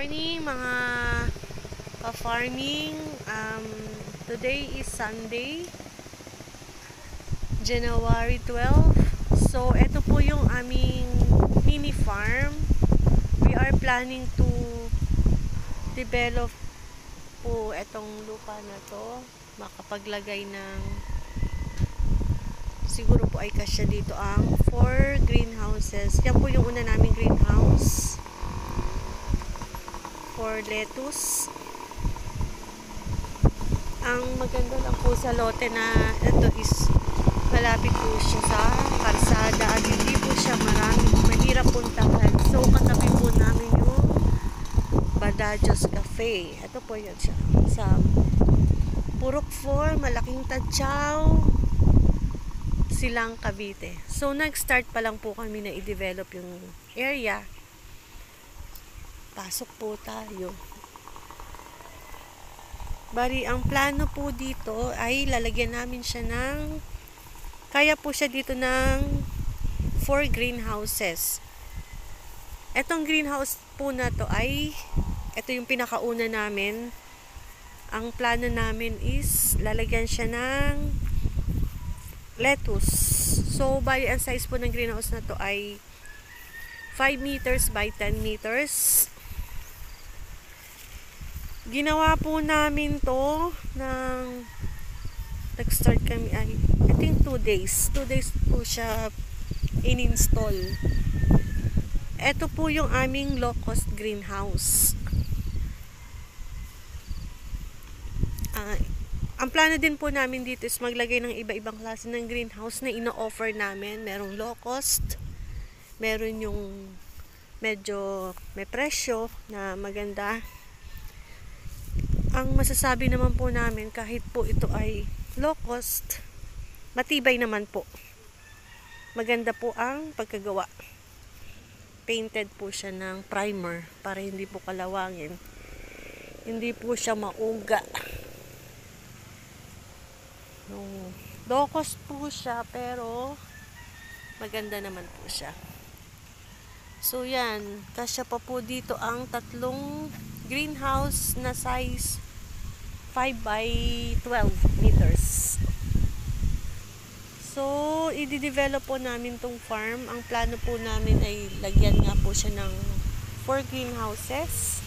morning mga ka-farming. Today is Sunday, January 12. So, ito po yung aming mini farm. We are planning to develop po itong lupa na to. Makapaglagay ng siguro po ay kasya dito ang 4 greenhouses. Yan po yung una naming greenhouse for lettuce. Ang maganda lang po sa lote na ito is malapit po siya sa kalsada at hindi po siya mahirap puntahan. So katabi po namin yung Badajos Cafe. Ito po yan siya sa Purok 4, Malaking Tadyaw, Silang, Cavite. So nag-start pa lang po kami na i-develop yung area. Pasok po tayo. Bali, ang plano po dito ay lalagyan namin siya ng, kaya po siya dito ng 4 greenhouses. Etong greenhouse po na to ay, ito yung pinakauna namin. Ang plano namin is lalagyan siya ng lettuce. So, bali, ang size po ng greenhouse na to ay 5 meters by 10 meters. Ginawa po namin to ng nag-start kami ay I think 2 days. 2 days po siya in-install. Ito po yung aming low-cost greenhouse. Ang plano din po namin dito is maglagay ng iba-ibang klase ng greenhouse na ino-offer namin. Merong low-cost, meron yung medyo may presyo na maganda. Ang masasabi naman po namin, kahit po ito ay low cost, matibay naman po. Maganda po ang pagkagawa. Painted po siya ng primer para hindi po kalawangin. Hindi po siya mauga. Low cost po siya pero maganda naman po siya. So yan, kasya pa po dito ang 3 greenhouse na size 5 by 12 meters. So, i-develop po namin tong farm. Ang plano po namin ay lagyan nga po siya ng 4 greenhouses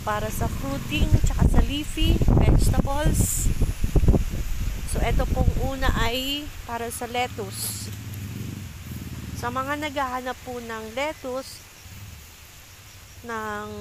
para sa fruiting, tsaka sa leafy vegetables. So, ito pong una ay para sa lettuce. Sa mga naghahanap po ng lettuce, ng